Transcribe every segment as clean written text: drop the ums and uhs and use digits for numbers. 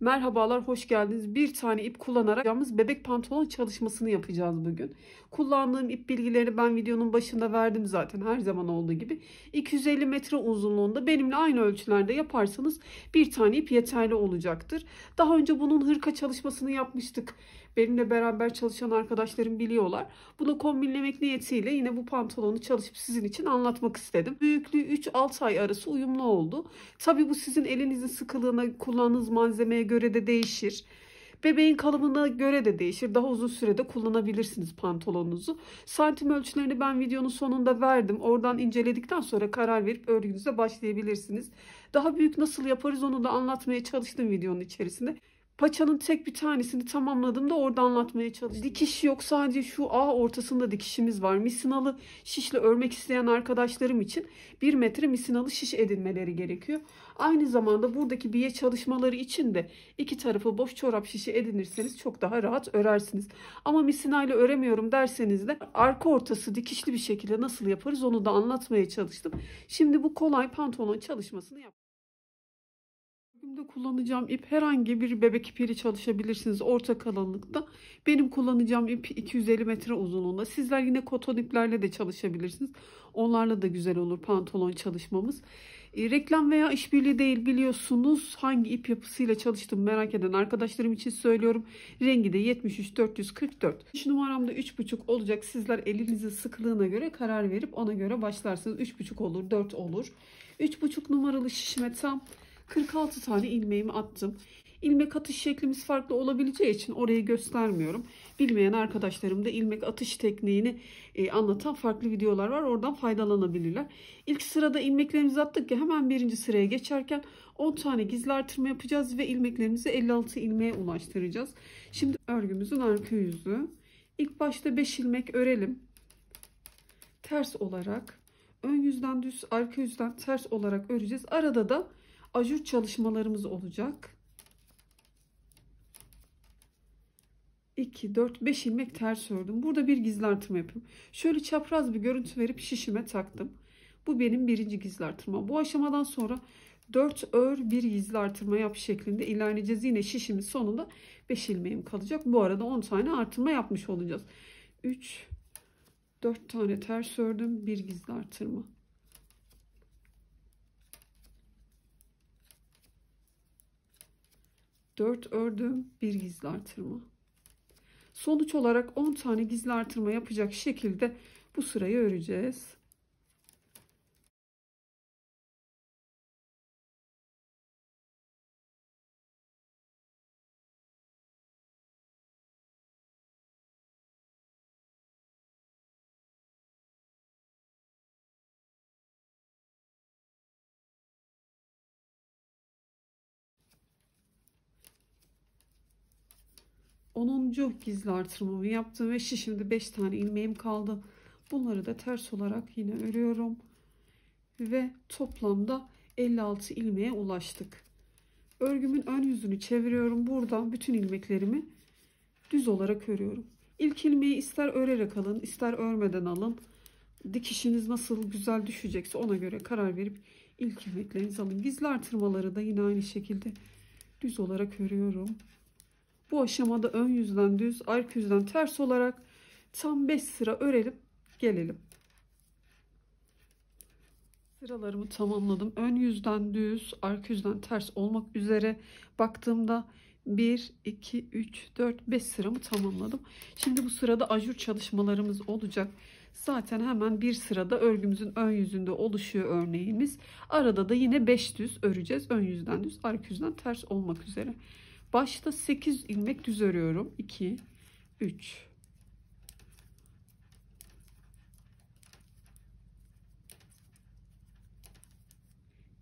Merhabalar, hoş geldiniz. Bir tane ip kullanarak yapacağımız bebek pantolon çalışmasını yapacağız bugün. Kullandığım ip bilgileri ben videonun başında verdim zaten her zaman olduğu gibi. 250 metre uzunluğunda benimle aynı ölçülerde yaparsanız bir tane ip yeterli olacaktır. Daha önce bunun hırka çalışmasını yapmıştık. Benimle beraber çalışan arkadaşlarım biliyorlar. Bunu kombinlemek niyetiyle yine bu pantolonu çalışıp sizin için anlatmak istedim. Büyüklüğü 3-6 ay arası uyumlu oldu. Tabii bu sizin elinizin sıkılığına, kullandığınız malzemeye göre de değişir. Bebeğin kalıbına göre de değişir. Daha uzun sürede kullanabilirsiniz pantolonunuzu. Santim ölçülerini ben videonun sonunda verdim. Oradan inceledikten sonra karar verip örgünüze başlayabilirsiniz. Daha büyük nasıl yaparız onu da anlatmaya çalıştım videonun içerisinde. Paçanın tek bir tanesini tamamladığımda orada anlatmaya çalıştım. Dikiş yok, sadece şu A ortasında dikişimiz var. Misinalı şişle örmek isteyen arkadaşlarım için 1 metre misinalı şiş edinmeleri gerekiyor. Aynı zamanda buradaki biye çalışmaları için de iki tarafı boş çorap şişi edinirseniz çok daha rahat örersiniz. Ama misinayla öremiyorum derseniz de arka ortası dikişli bir şekilde nasıl yaparız onu da anlatmaya çalıştım. Şimdi bu kolay pantolon çalışmasını yap. Bugün kullanacağım ip herhangi bir bebek ipiyle çalışabilirsiniz orta kalınlıkta. Benim kullanacağım ip 250 metre uzunluğunda. Sizler yine koton iplerle de çalışabilirsiniz. Onlarla da güzel olur pantolon çalışmamız. Reklam veya işbirliği değil, biliyorsunuz hangi ip yapısıyla çalıştım merak eden arkadaşlarım için söylüyorum. Rengi de 73 444. 3 numaramda 3,5 olacak. Sizler elinizin sıklığına göre karar verip ona göre başlarsınız. 3,5 olur, 4 olur. 3,5 numaralı şişime tam 46 tane ilmeğimi attım. İlmek atış şeklimiz farklı olabileceği için orayı göstermiyorum. Bilmeyen arkadaşlarım da ilmek atış tekniğini anlatan farklı videolar var. Oradan faydalanabilirler. İlk sırada ilmeklerimizi attık ya, hemen birinci sıraya geçerken 10 tane gizli artırma yapacağız ve ilmeklerimizi 56 ilmeğe ulaştıracağız. Şimdi örgümüzün arka yüzü. İlk başta 5 ilmek örelim. Ters olarak ön yüzden düz, arka yüzden ters olarak öreceğiz. Arada da ajur çalışmalarımız olacak. 2, 4, 5 ilmek ters ördüm. Burada bir gizli artırma yapıyorum. Şöyle çapraz bir görüntü verip şişime taktım. Bu benim birinci gizli artırma. Bu aşamadan sonra 4 ör, bir gizli artırma yap şeklinde ilerleyeceğiz. Yine şişimin sonunda 5 ilmeğim kalacak. Bu arada 10 tane artırma yapmış olacağız. 3, 4 tane ters ördüm. Bir gizli artırma. 4 ördüm, bir gizli artırma. Sonuç olarak 10 tane gizli artırma yapacak şekilde bu sırayı öreceğiz. Onuncu gizli artırmamı yaptım ve şişimde 5 tane ilmeğim kaldı. Bunları da ters olarak yine örüyorum. Ve toplamda 56 ilmeğe ulaştık. Örgümün ön yüzünü çeviriyorum. Buradan bütün ilmeklerimi düz olarak örüyorum. İlk ilmeği ister örerek alın, ister örmeden alın. Dikişiniz nasıl güzel düşecekse ona göre karar verip ilk ilmeklerinizi alın. Gizli artırmaları da yine aynı şekilde düz olarak örüyorum. Bu aşamada ön yüzden düz, arka yüzden ters olarak tam 5 sıra örelim, gelelim. Sıralarımı tamamladım. Ön yüzden düz, arka yüzden ters olmak üzere baktığımda 1, 2, 3, 4, 5 sıramı tamamladım. Şimdi bu sırada ajur çalışmalarımız olacak. Zaten hemen bir sırada örgümüzün ön yüzünde oluşuyor örneğimiz. Arada da yine 5 düz öreceğiz. Ön yüzden düz, arka yüzden ters olmak üzere. Başta 8 ilmek düz örüyorum. 2, 3,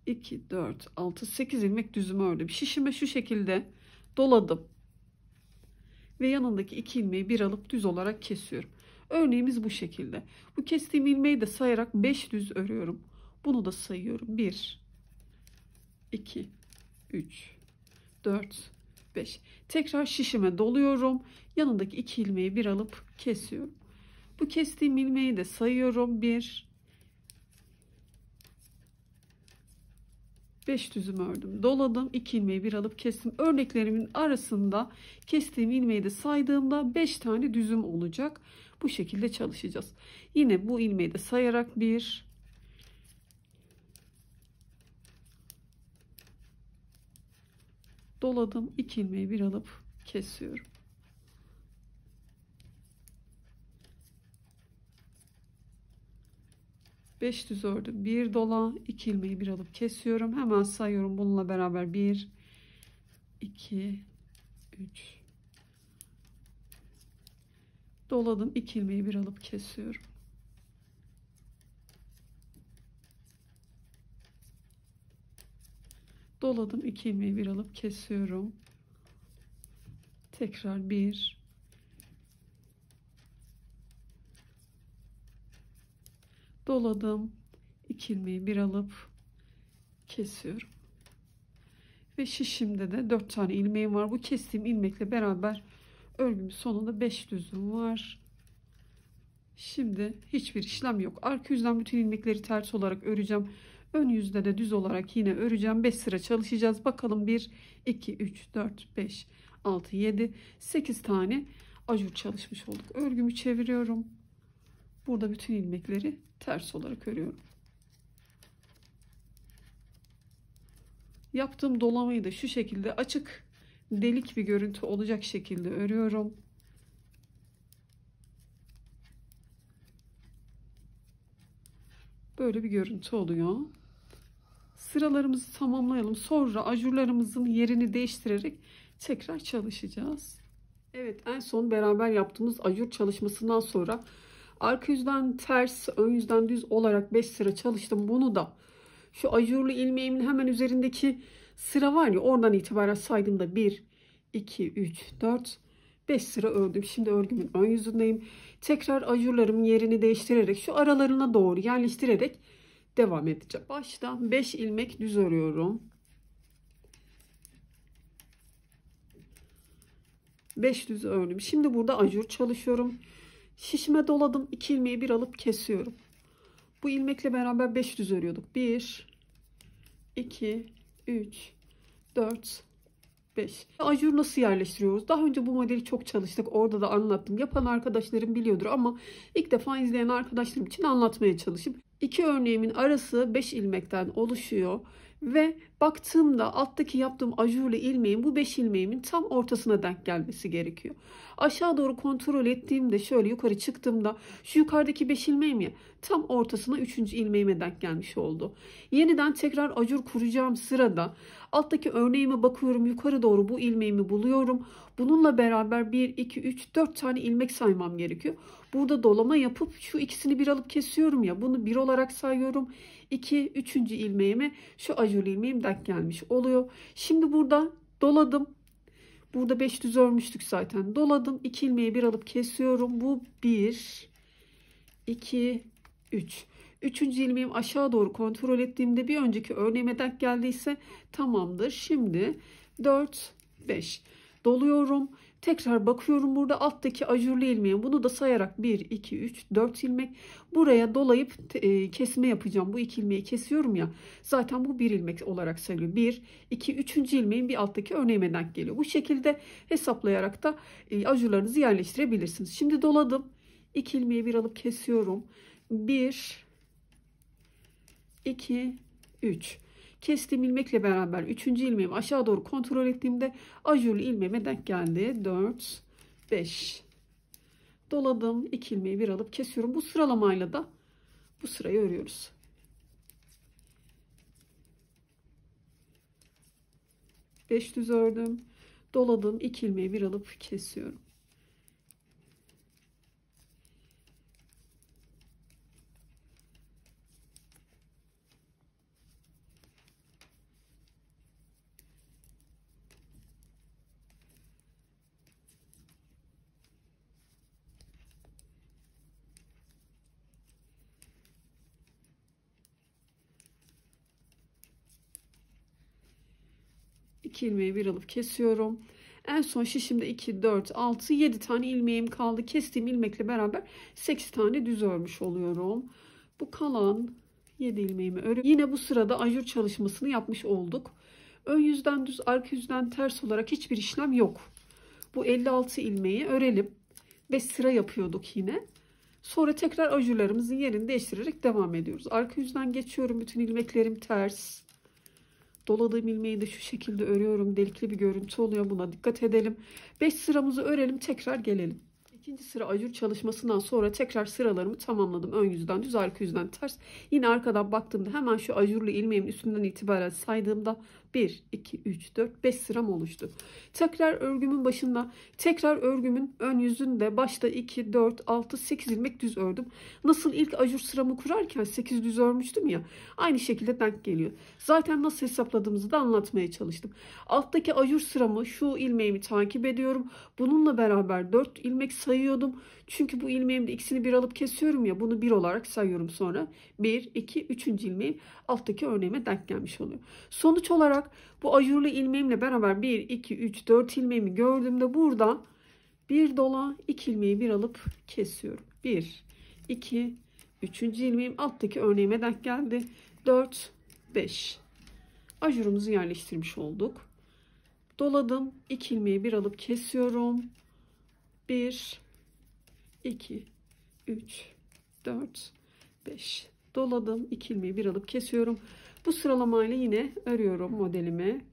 2, 4, 6, 8 ilmek düzümü ördüm. Şişime şu şekilde doladım. Ve yanındaki 2 ilmeği bir alıp düz olarak kesiyorum. Örneğimiz bu şekilde. Bu kestiğim ilmeği de sayarak 5 düz örüyorum. Bunu da sayıyorum. 1, 2, 3, 4, 5. Tekrar şişime doluyorum. Yanındaki 2 ilmeği bir alıp kesiyorum. Bu kestiğim ilmeği de sayıyorum. 1, 5 düzüm ördüm, doladım, 2 ilmeği bir alıp kestim. Örneklerimin arasında kestiğim ilmeği de saydığımda 5 tane düzüm olacak. Bu şekilde çalışacağız. Yine bu ilmeği de sayarak 1, doladım, 2 ilmeği bir alıp kesiyorum. Beş düz ördüm, bir dola, 2 ilmeği bir alıp kesiyorum. Hemen sayıyorum bununla beraber: 1, 2, 3, doladım, 2 ilmeği bir alıp kesiyorum. Doladım, 2 ilmeği bir alıp kesiyorum. Tekrar 1, doladım, 2 ilmeği bir alıp kesiyorum. Ve şişimde de 4 tane ilmeğim var. Bu kestiğim ilmekle beraber örgümün sonunda 5 düzüm var. Şimdi hiçbir işlem yok. Arka yüzden bütün ilmekleri ters olarak öreceğim. Ön yüzde de düz olarak yine öreceğim. 5 sıra çalışacağız. Bakalım 1, 2, 3, 4, 5, 6, 7, 8 tane ajur çalışmış olduk. Örgümü çeviriyorum. Burada bütün ilmekleri ters olarak örüyorum. Yaptığım dolamayı da şu şekilde açık delik bir görüntü olacak şekilde örüyorum. Böyle bir görüntü oluyor. Sıralarımızı tamamlayalım. Sonra ajurlarımızın yerini değiştirerek tekrar çalışacağız. Evet, en son beraber yaptığımız ajur çalışmasından sonra arka yüzden ters, ön yüzden düz olarak 5 sıra çalıştım. Bunu da şu ajurlu ilmeğimin hemen üzerindeki sıra var ya, oradan itibaren saydığımda 1, 2, 3, 4, 5 sıra ördüm. Şimdi örgümün ön yüzündeyim. Tekrar ajurlarımın yerini değiştirerek şu aralarına doğru yerleştirerek devam edeceğim. Başta 5 ilmek düz örüyorum. 5 düz ördüm. Şimdi burada ajur çalışıyorum. Şişime doladım. 2 ilmeği bir alıp kesiyorum. Bu ilmekle beraber 5 düz örüyorduk. 1, 2, 3, 4, 5. Ajur nasıl yerleştiriyoruz? Daha önce bu modeli çok çalıştık. Orada da anlattım. Yapan arkadaşlarım biliyordur ama ilk defa izleyen arkadaşlarım için anlatmaya çalışıp, İki örneğimin arası 5 ilmekten oluşuyor ve baktığımda alttaki yaptığım ajurlu ilmeğin bu 5 ilmeğimin tam ortasına denk gelmesi gerekiyor. Aşağı doğru kontrol ettiğimde, şöyle yukarı çıktığımda şu yukarıdaki 5 ilmeğim ya, tam ortasına 3. ilmeğime denk gelmiş oldu. Yeniden tekrar ajur kuracağım sırada alttaki örneğime bakıyorum, yukarı doğru bu ilmeğimi buluyorum. Bununla beraber 1, 2, 3, 4 tane ilmek saymam gerekiyor. Burada dolama yapıp şu ikisini bir alıp kesiyorum ya, bunu bir olarak sayıyorum. 2, 3. ilmeğime şu ajurlu ilmeğim denk gelmiş oluyor. Şimdi burada doladım. Burada 5 düz örmüştük zaten. Doladım. 2 ilmeği bir alıp kesiyorum. Bu 1, 2, 3. Üçüncü ilmeğim aşağı doğru kontrol ettiğimde bir önceki örneğime denk geldiyse tamamdır. Şimdi 4, 5 doluyorum. Tekrar bakıyorum, burada alttaki ajurlu ilmeğim, bunu da sayarak 1, 2, 3, 4 ilmek buraya dolayıp kesme yapacağım. Bu 2 ilmeği kesiyorum ya, zaten bu 1 ilmek olarak sayılıyor. 1, 2, 3. ilmeğin bir alttaki örneğime denk geliyor. Bu şekilde hesaplayarak da ajurlarınızı yerleştirebilirsiniz. Şimdi doladım. 2 ilmeği bir alıp kesiyorum. 1, 2, 3. Kestiğim ilmekle beraber 3. ilmeğimi aşağı doğru kontrol ettiğimde ajurlu ilmeğime denk geldi. 4, 5. Doladım. 2 ilmeği bir alıp kesiyorum. Bu sıralamayla da bu sırayı örüyoruz. Beş düz ördüm. Doladım. 2 ilmeği bir alıp kesiyorum. İki ilmeği bir alıp kesiyorum. En son şişimde 2, 4, 6, 7 tane ilmeğim kaldı. Kestiğim ilmekle beraber 8 tane düz örmüş oluyorum. Bu kalan 7 ilmeğimi örüp yine bu sırada ajur çalışmasını yapmış olduk. Ön yüzden düz, arka yüzden ters olarak hiçbir işlem yok. Bu 56 ilmeği örelim. 5 sıra yapıyorduk yine. Sonra tekrar ajurlarımızın yerini değiştirerek devam ediyoruz. Arka yüzden geçiyorum. Bütün ilmeklerim ters. Doladığım ilmeği de şu şekilde örüyorum. Delikli bir görüntü oluyor. Buna dikkat edelim. 5 sıramızı örelim. Tekrar gelelim. İkinci sıra ajur çalışmasından sonra tekrar sıralarımı tamamladım. Ön yüzden düz, arka yüzden ters. Yine arkadan baktığımda hemen şu ajurlu ilmeğimin üstünden itibaren saydığımda 1, 2, 3, 4, 5 sıram oluştu. Tekrar örgümün başında, tekrar örgümün ön yüzünde başta 2, 4, 6, 8 ilmek düz ördüm. Nasıl ilk ajur sıramı kurarken 8 düz örmüştüm ya, aynı şekilde denk geliyor. Zaten nasıl hesapladığımızı da anlatmaya çalıştım. Alttaki ajur sıramı, şu ilmeğimi takip ediyorum. Bununla beraber 4 ilmek sayıyordum. Çünkü bu ilmeğimde ikisini bir alıp kesiyorum ya, bunu bir olarak sayıyorum sonra. 1, 2, 3. ilmeğim alttaki örneğime denk gelmiş oluyor. Sonuç olarak bu ajurlu ilmeğimle beraber 1, 2, 3, 4 ilmeğimi gördüğümde burada bir dola 2 ilmeği bir alıp kesiyorum. 1, 2, 3. ilmeğim alttaki örneğime denk geldi. 4, 5. Ajurumuzu yerleştirmiş olduk. Doladım. 2 ilmeği bir alıp kesiyorum. 1, 2, 3, 4, 5. Doladım. 2 ilmeği bir alıp kesiyorum. Bu sıralamayla yine örüyorum modelimi.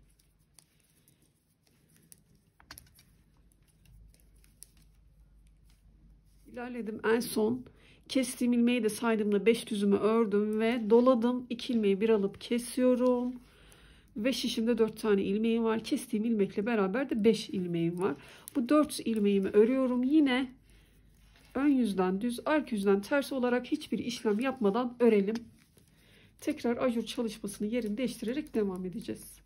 İlerledim. En son kestiğim ilmeği de saydığımda 5 düzümü ördüm ve doladım. 2 ilmeği bir alıp kesiyorum. Ve şişimde 4 tane ilmeğim var. Kestiğim ilmekle beraber de 5 ilmeğim var. Bu 4 ilmeğimi örüyorum. Yine ön yüzden düz, arka yüzden ters olarak hiçbir işlem yapmadan örelim. Tekrar ajur çalışmasını yerini değiştirerek devam edeceğiz.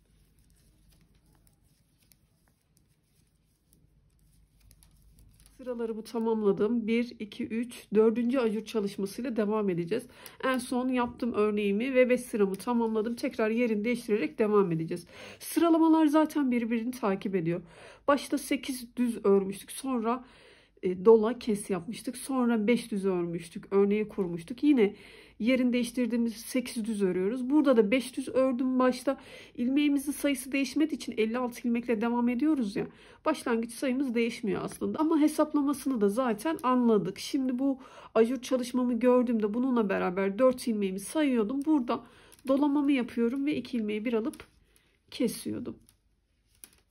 Sıralarımı tamamladım. 1, 2, 3, 4. ajur çalışmasıyla devam edeceğiz. En son yaptım örneğimi ve 5 sıramı tamamladım. Tekrar yerini değiştirerek devam edeceğiz. Sıralamalar zaten birbirini takip ediyor. Başta 8 düz örmüştük. Sonra dola kes yapmıştık. Sonra 5 düz örmüştük. Örneği kurmuştuk. Yine yerini değiştirdiğimiz 8 düz örüyoruz. Burada da 5 düz ördüm başta. İlmeğimizin sayısı değişmediği için 56 ilmekle devam ediyoruz ya. Başlangıç sayımız değişmiyor aslında. Ama hesaplamasını da zaten anladık. Şimdi bu ajur çalışmamı gördüğümde bununla beraber 4 ilmeğimi sayıyordum. Burada dolamamı yapıyorum ve 2 ilmeği bir alıp kesiyordum.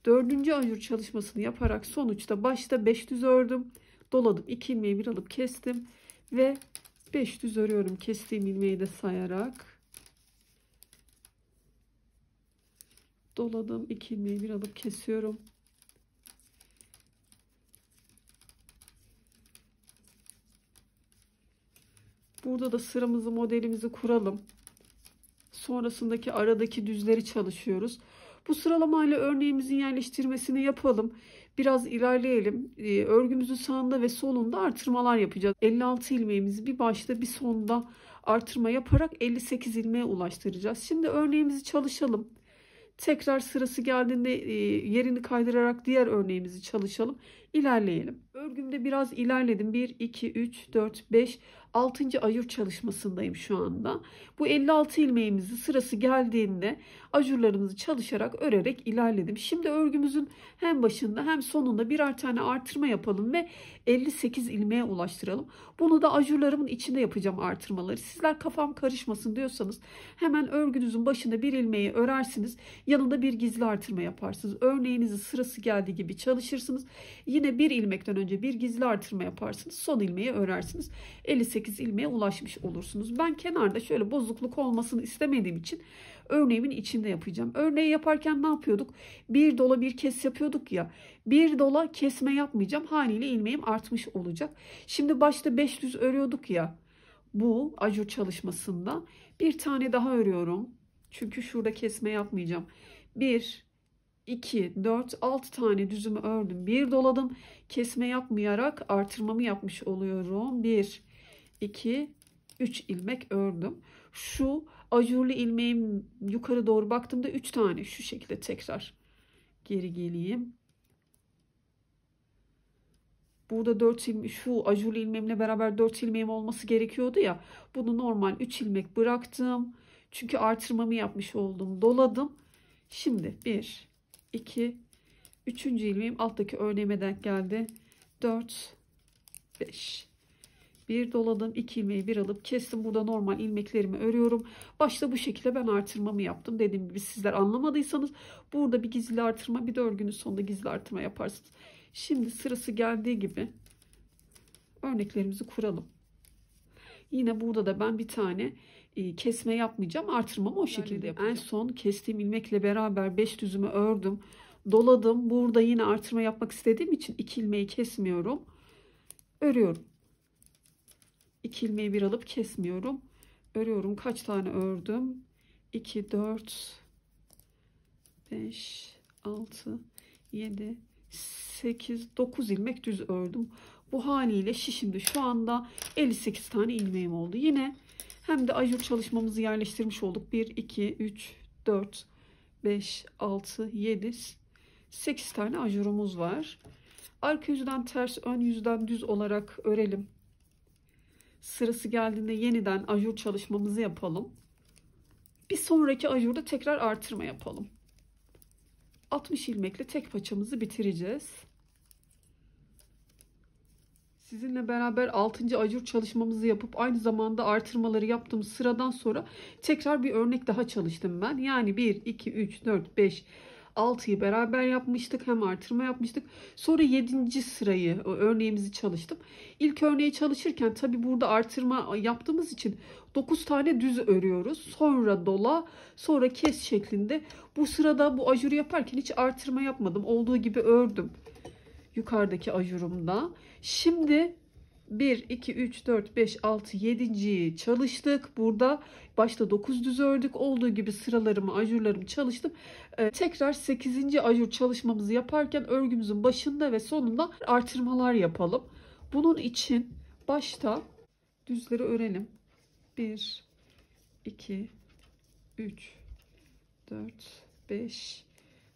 4. ajur çalışmasını yaparak sonuçta başta 5 düz ördüm. Doladım. 2 ilmeği bir alıp kestim. Ve 5 düz örüyorum. Kestiğim ilmeği de sayarak. Doladım. 2 ilmeği bir alıp kesiyorum. Burada da sıramızı, modelimizi kuralım. Sonrasındaki aradaki düzleri çalışıyoruz. Bu sıralamayla örneğimizin yerleştirmesini yapalım. Biraz ilerleyelim. Örgümüzün sağında ve solunda artırmalar yapacağız. 56 ilmeğimizi bir başta bir sonda artırma yaparak 58 ilmeğe ulaştıracağız. Şimdi örneğimizi çalışalım. Tekrar sırası geldiğinde yerini kaydırarak diğer örneğimizi çalışalım. İlerleyelim. Örgümde biraz ilerledim. 1, 2, 3, 4, 5, 6. ajur çalışmasındayım şu anda. Bu 56 ilmeğimizi sırası geldiğinde ajurlarımızı çalışarak örerek ilerledim. Şimdi örgümüzün hem başında hem sonunda birer tane artırma yapalım ve 58 ilmeğe ulaştıralım. Bunu da ajurlarımın içinde yapacağım artırmaları. Sizler kafam karışmasın diyorsanız hemen örgünüzün başında bir ilmeği örersiniz. Yanında bir gizli artırma yaparsınız. Örneğinizi sırası geldiği gibi çalışırsınız. Yine bir ilmekten önce bir gizli artırma yaparsınız. Son ilmeği örersiniz. 58 ilmeğe ulaşmış olursunuz. Ben kenarda şöyle bozukluk olmasını istemediğim için örneğimin içinde yapacağım. Örneği yaparken ne yapıyorduk? Bir dola bir kes yapıyorduk ya. Bir dola kesme yapmayacağım. Haliyle ilmeğim artmış olacak. Şimdi başta 5 düz örüyorduk ya. Bu ajur çalışmasında bir tane daha örüyorum. Çünkü şurada kesme yapmayacağım. 1, 2, 4, 6 tane düzümü ördüm. Bir doladım. Kesme yapmayarak artırmamı yapmış oluyorum. 1, 2, 3 ilmek ördüm. Şu ajurlu ilmeğim yukarı doğru baktığımda 3 tane şu şekilde tekrar geri geleyim. Burada 4 ilmek, şu ajurlu ilmeğimle beraber 4 ilmeğim olması gerekiyordu ya. Bunu normal 3 ilmek bıraktım. Çünkü artırmamı yapmış oldum. Doladım. Şimdi 1, 2, 3. ilmeğim alttaki örneğime denk geldi. 4, 5. Bir doladım, 2 ilmeği bir alıp kestim. Burada normal ilmeklerimi örüyorum. Başta bu şekilde ben artırmamı yaptım. Dediğim gibi sizler anlamadıysanız burada bir gizli artırma, bir de örgünün sonunda gizli artırma yaparsınız. Şimdi sırası geldiği gibi örneklerimizi kuralım. Yine burada da ben bir tane kesme yapmayacağım. Artırmamı o şekilde yapacağım. En son kestiğim ilmekle beraber 5 düzümü ördüm. Doladım. Burada yine artırma yapmak istediğim için 2 ilmeği kesmiyorum. Örüyorum. 2 ilmeği bir alıp kesmiyorum. Örüyorum. Kaç tane ördüm? 2, 4, 5, 6, 7, 8, 9 ilmek düz ördüm. Bu haliyle şişimde şu anda 58 tane ilmeğim oldu. Yine hem de ajur çalışmamızı yerleştirmiş olduk. 1, 2, 3, 4, 5, 6, 7, 8 tane ajurumuz var. Arka yüzden ters, ön yüzden düz olarak örelim. Sırası geldiğinde yeniden ajur çalışmamızı yapalım. Bir sonraki ajurda tekrar artırma yapalım. 60 ilmekle tek paçamızı bitireceğiz. Sizinle beraber 6. ajur çalışmamızı yapıp aynı zamanda artırmaları yaptığım sıradan sonra tekrar bir örnek daha çalıştım ben. Yani 1, 2, 3, 4, 5, 6'yı beraber yapmıştık. Hem artırma yapmıştık. Sonra 7. sırayı örneğimizi çalıştım. İlk örneği çalışırken tabi burada artırma yaptığımız için 9 tane düz örüyoruz. Sonra dola, sonra kes şeklinde. Bu sırada bu ajuru yaparken hiç artırma yapmadım. Olduğu gibi ördüm. Yukarıdaki ajurumda. Şimdi 1, 2, 3, 4, 5, 6, 7.yi çalıştık. Burada başta 9 düz ördük. Olduğu gibi sıralarımı, ajurlarımı çalıştım. Tekrar 8. ajur çalışmamızı yaparken örgümüzün başında ve sonunda artırmalar yapalım. Bunun için başta düzleri örelim. 1, 2, 3, 4, 5,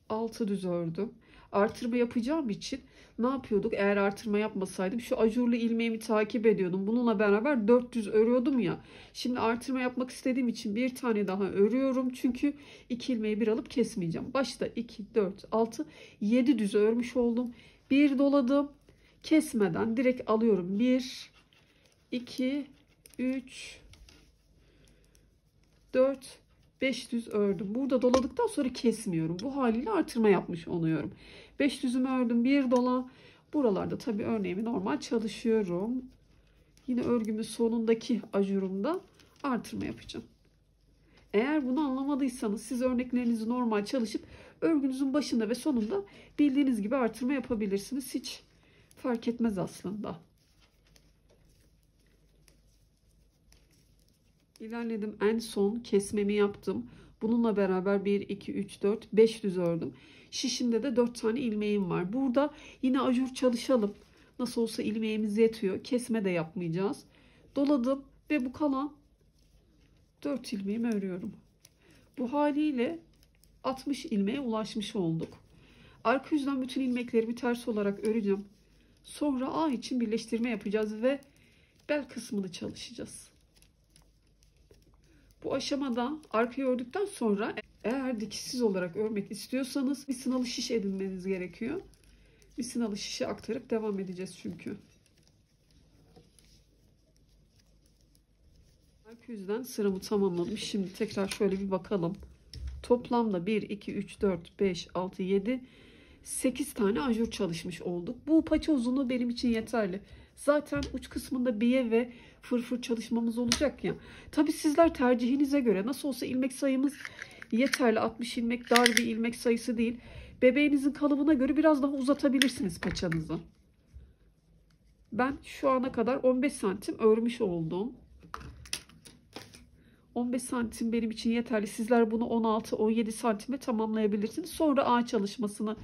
6 düz ördüm. Artırma yapacağım için ne yapıyorduk? Eğer artırma yapmasaydım şu ajurlu ilmeğimi takip ediyordum. Bununla beraber 400 örüyordum ya. Şimdi artırma yapmak istediğim için bir tane daha örüyorum. Çünkü 2 ilmeği bir alıp kesmeyeceğim. Başta 2, 4, 6, 7 düz örmüş oldum. Bir doladım. Kesmeden direkt alıyorum. 1, 2, 3, 4, 5 düz ördüm. Burada doladıktan sonra kesmiyorum. Bu haliyle artırma yapmış oluyorum. 5 düzümü ördüm. Bir dola. Buralarda tabii örneğimi normal çalışıyorum. Yine örgümün sonundaki ajurumda artırma yapacağım. Eğer bunu anlamadıysanız siz örneklerinizi normal çalışıp örgünüzün başında ve sonunda bildiğiniz gibi artırma yapabilirsiniz. Hiç fark etmez aslında. İlerledim. En son kesmemi yaptım. Bununla beraber 1, 2, 3, 4, 5 düz ördüm. Şişimde de 4 tane ilmeğim var. Burada yine ajur çalışalım. Nasıl olsa ilmeğimiz yetiyor. Kesme de yapmayacağız. Doladım ve bu kalan 4 ilmeğimi örüyorum. Bu haliyle 60 ilmeğe ulaşmış olduk. Arka yüzden bütün ilmeklerimi ters olarak öreceğim. Sonra A için birleştirme yapacağız ve bel kısmını çalışacağız. Bu aşamada arkayı ördükten sonra eğer dikişsiz olarak örmek istiyorsanız bir sınalı şiş edinmeniz gerekiyor. Bir sınalı şişe aktarıp devam edeceğiz çünkü. Arka yüzden sıramı tamamladım. Şimdi tekrar şöyle bir bakalım. Toplamda 1, 2, 3, 4, 5, 6, 7, 8 tane ajur çalışmış olduk. Bu paça uzunluğu benim için yeterli. Zaten uç kısmında biye ve fırfır çalışmamız olacak ya. Tabi sizler tercihinize göre, nasıl olsa ilmek sayımız yeterli. 60 ilmek dar bir ilmek sayısı değil. Bebeğinizin kalıbına göre biraz daha uzatabilirsiniz paçanızı. Ben şu ana kadar 15 santim örmüş oldum. 15 santim benim için yeterli. Sizler bunu 16-17 santime tamamlayabilirsiniz. Sonra ağ çalışmasını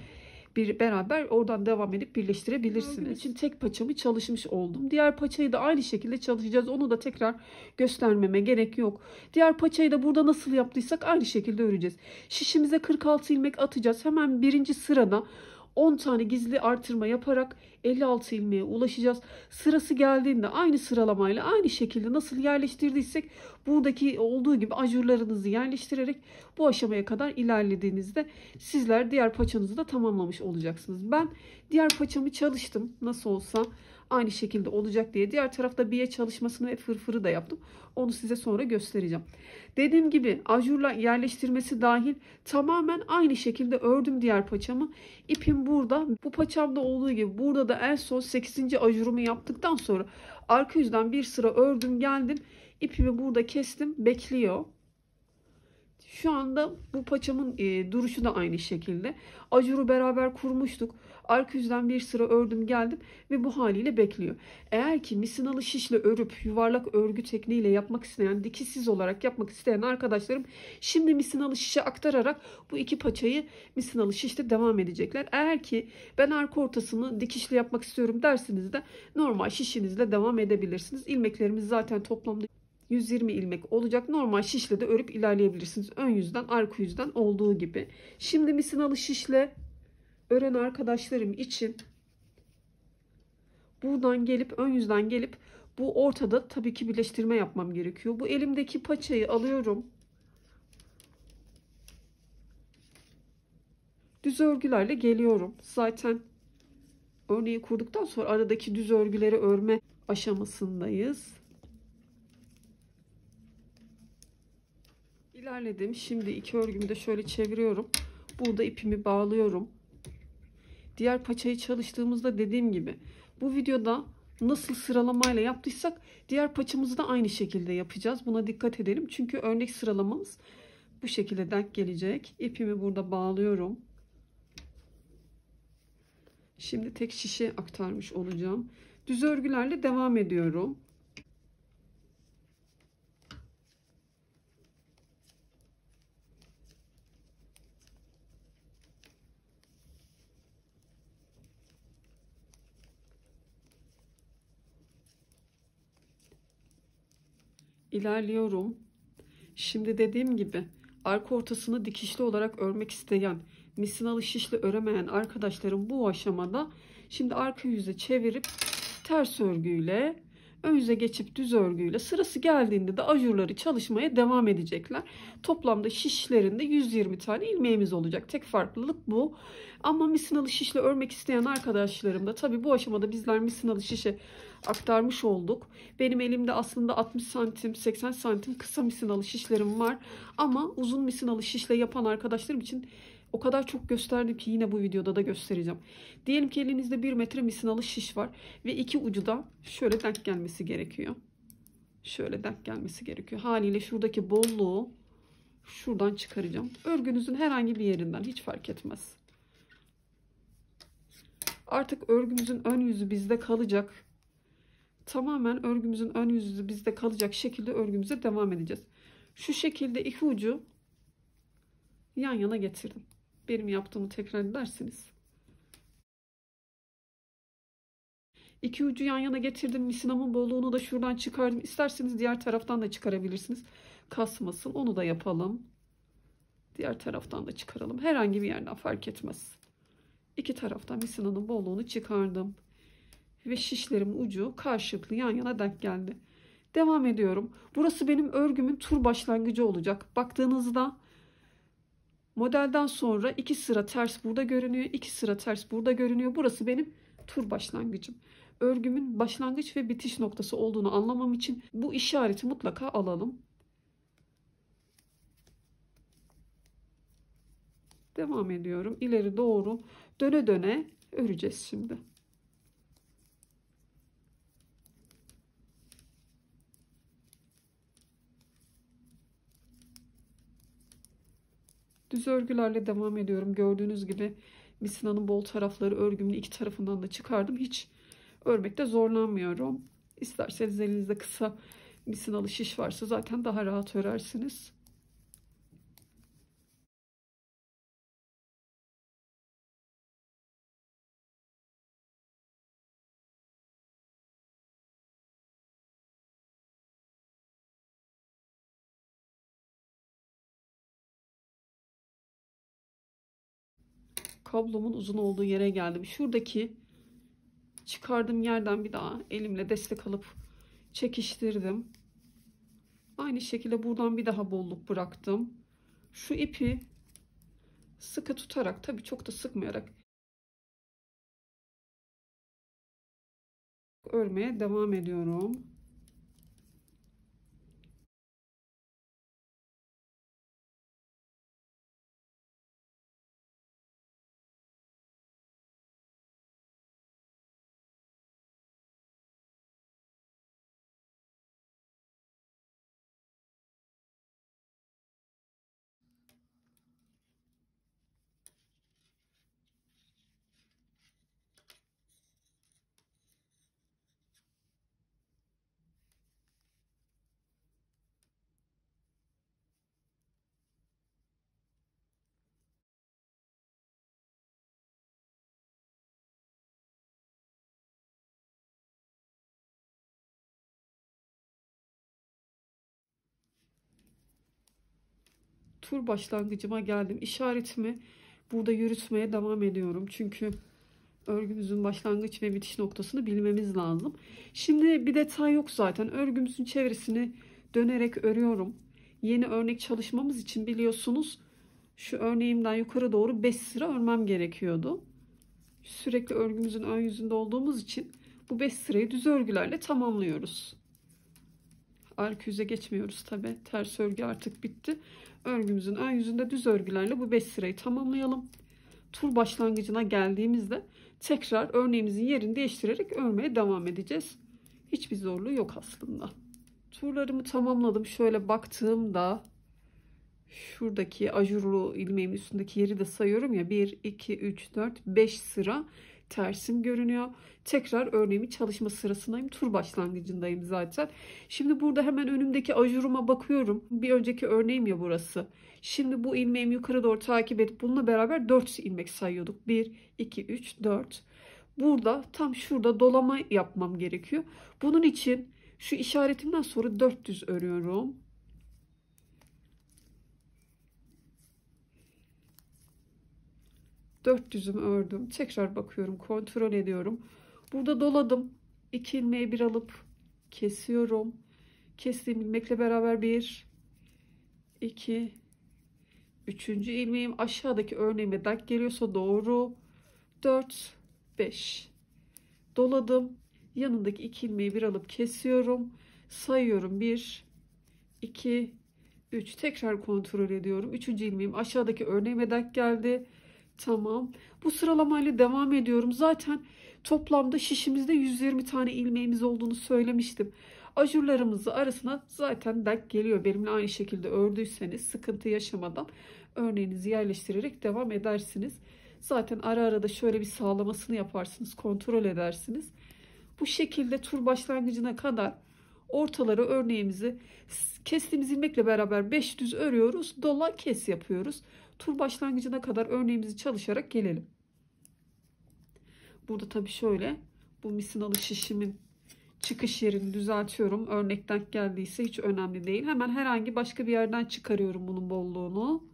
beraber oradan devam edip birleştirebilirsiniz. Örgüm için tek paçamı çalışmış oldum. Diğer paçayı da aynı şekilde çalışacağız. Onu da tekrar göstermeme gerek yok. Diğer paçayı da burada nasıl yaptıysak aynı şekilde öreceğiz. Şişimize 46 ilmek atacağız. Hemen birinci sırada 10 tane gizli artırma yaparak 56 ilmeğe ulaşacağız. Sırası geldiğinde aynı sıralamayla aynı şekilde nasıl yerleştirdiysek buradaki olduğu gibi ajurlarınızı yerleştirerek bu aşamaya kadar ilerlediğinizde sizler diğer paçanızı da tamamlamış olacaksınız. Ben diğer paçamı çalıştım. Nasıl olsa aynı şekilde olacak diye. Diğer tarafta biye çalışmasını ve fırfırı da yaptım. Onu size sonra göstereceğim. Dediğim gibi ajurla yerleştirmesi dahil tamamen aynı şekilde ördüm diğer paçamı. İpim burada. Bu paçamda olduğu gibi burada da en son 8. ajurumu yaptıktan sonra arka yüzden bir sıra ördüm geldim. İpimi burada kestim. Bekliyor. Şu anda bu paçamın duruşu da aynı şekilde. Ajuru beraber kurmuştuk. Arka yüzden bir sıra ördüm geldim ve bu haliyle bekliyor. Eğer ki misinalı şişle örüp yuvarlak örgü tekniğiyle yapmak isteyen, dikişsiz olarak yapmak isteyen arkadaşlarım şimdi misinalı şişe aktararak bu iki paçayı misinalı şişle devam edecekler. Eğer ki ben arka ortasını dikişli yapmak istiyorum derseniz de normal şişinizle devam edebilirsiniz. İlmeklerimiz zaten toplamda 120 ilmek olacak. Normal şişle de örüp ilerleyebilirsiniz. Ön yüzden, arka yüzden olduğu gibi. Şimdi misinalı şişle ören arkadaşlarım için buradan gelip ön yüzden gelip bu ortada tabii ki birleştirme yapmam gerekiyor. Bu elimdeki paçayı alıyorum. Düz örgülerle geliyorum. Zaten örneği kurduktan sonra aradaki düz örgüleri örme aşamasındayız. İlerledim. Şimdi iki örgümü de şöyle çeviriyorum. Burada ipimi bağlıyorum. Diğer paçayı çalıştığımızda dediğim gibi bu videoda nasıl sıralamayla yaptıysak diğer paçamızı da aynı şekilde yapacağız. Buna dikkat edelim. Çünkü örnek sıralamamız bu şekilde denk gelecek. İpimi burada bağlıyorum. Şimdi tek şişe aktarmış olacağım. Düz örgülerle devam ediyorum. İlerliyorum. Şimdi dediğim gibi arka ortasını dikişli olarak örmek isteyen, misinalı şişle öremeyen arkadaşlarım bu aşamada şimdi arka yüze çevirip ters örgüyle ön yüze geçip düz örgüyle sırası geldiğinde de ajurları çalışmaya devam edecekler. Toplamda şişlerinde 120 tane ilmeğimiz olacak. Tek farklılık bu. Ama misinalı şişle örmek isteyen arkadaşlarım da tabii bu aşamada bizler misinalı şişe aktarmış olduk. Benim elimde aslında 60 santim 80 santim kısa misinalı şişlerim var. Ama uzun misinalı şişle yapan arkadaşlarım için o kadar çok gösterdim ki yine bu videoda da göstereceğim. Diyelim ki elinizde 1 metre misinalı şiş var ve iki ucu da şöyle denk gelmesi gerekiyor. Şöyle denk gelmesi gerekiyor. Haliyle şuradaki bolluğu şuradan çıkaracağım. Örgünüzün herhangi bir yerinden hiç fark etmez. Artık örgümüzün ön yüzü bizde kalacak. Tamamen örgümüzün ön yüzü bizde kalacak şekilde örgümüze devam edeceğiz. Şu şekilde iki ucu yan yana getirdim. Benim yaptığımı tekrar edersiniz. İki ucu yan yana getirdim. Misinamın bolluğunu da şuradan çıkardım. İsterseniz diğer taraftan da çıkarabilirsiniz. Kasmasın. Onu da yapalım. Diğer taraftan da çıkaralım. Herhangi bir yerden fark etmez. İki taraftan misinanın bolluğunu çıkardım. Ve şişlerimin ucu karşılıklı yan yana denk geldi. Devam ediyorum. Burası benim örgümün tur başlangıcı olacak. Baktığınızda modelden sonra 2 sıra ters burada görünüyor. 2 sıra ters burada görünüyor. Burası benim tur başlangıcım. Örgümün başlangıç ve bitiş noktası olduğunu anlamam için bu işareti mutlaka alalım. Devam ediyorum. İleri doğru döne döne öreceğiz şimdi. Düz örgülerle devam ediyorum. Gördüğünüz gibi misinanın bol tarafları örgümün iki tarafından da çıkardım. Hiç örmekte zorlanmıyorum. İsterseniz elinizde kısa misinalı şiş varsa zaten daha rahat örersiniz. kablomun uzun olduğu yere geldim. Şuradaki çıkardığım yerden bir daha elimle destek alıp çekiştirdim. Aynı şekilde buradan bir daha bolluk bıraktım. Şu ipi sıkı tutarak, tabii çok da sıkmayarak örmeye devam ediyorum. Tur başlangıcıma geldim. İşaretimi burada yürütmeye devam ediyorum. Çünkü örgümüzün başlangıç ve bitiş noktasını bilmemiz lazım. Şimdi bir detay yok zaten. Örgümüzün çevresini dönerek örüyorum. Yeni örnek çalışmamız için biliyorsunuz şu örneğimden yukarı doğru 5 sıra örmem gerekiyordu. Sürekli örgümüzün ön yüzünde olduğumuz için bu 5 sırayı düz örgülerle tamamlıyoruz. Arka yüze geçmiyoruz tabi. Ters örgü artık bitti. Örgümüzün ön yüzünde düz örgülerle bu 5 sırayı tamamlayalım. Tur başlangıcına geldiğimizde tekrar örneğimizin yerini değiştirerek örmeye devam edeceğiz. Hiçbir zorluğu yok aslında. Turlarımı tamamladım. Şöyle baktığımda şuradaki ajurlu ilmeğimin üstündeki yeri de sayıyorum ya. 1, 2, 3, 4, 5 sıra tersim görünüyor. Tekrar örneğimi çalışma sırasındayım. Tur başlangıcındayım zaten. Şimdi burada hemen önümdeki ajuruma bakıyorum. Bir önceki örneğim ya burası. Şimdi bu ilmeğimi yukarı doğru takip edip bununla beraber 4 ilmek sayıyorduk. 1, 2, 3, 4. Burada tam şurada dolama yapmam gerekiyor. Bunun için şu işaretimden sonra 4 düz örüyorum. Dört düzümü ördüm. Tekrar bakıyorum, kontrol ediyorum. Burada doladım. 2 ilmeği bir alıp kesiyorum. Kestiğim ilmekle beraber 1, 2, 3. ilmeğim aşağıdaki örneğime denk geliyorsa doğru. 4, 5. Doladım. Yanındaki 2 ilmeği bir alıp kesiyorum. Sayıyorum. 1, 2, 3. Tekrar kontrol ediyorum. 3. ilmeğim aşağıdaki örneğime denk geldi. Tamam. Bu sıralamayla devam ediyorum. Zaten toplamda şişimizde 120 tane ilmeğimiz olduğunu söylemiştim. Ajurlarımızı arasına zaten denk geliyor. Benimle aynı şekilde ördüyseniz sıkıntı yaşamadan örneğinizi yerleştirerek devam edersiniz. Zaten ara ara da şöyle bir sağlamasını yaparsınız. Kontrol edersiniz. Bu şekilde tur başlangıcına kadar ortaları örneğimizi kestiğimiz ilmekle beraber 5 düz örüyoruz. Dola kes yapıyoruz. Tur başlangıcına kadar örneğimizi çalışarak gelelim. Burada tabii şöyle bu misinalı şişimin çıkış yerini düzeltiyorum. Örnekten geldiyse hiç önemli değil. Hemen herhangi başka bir yerden çıkarıyorum bunun bolluğunu.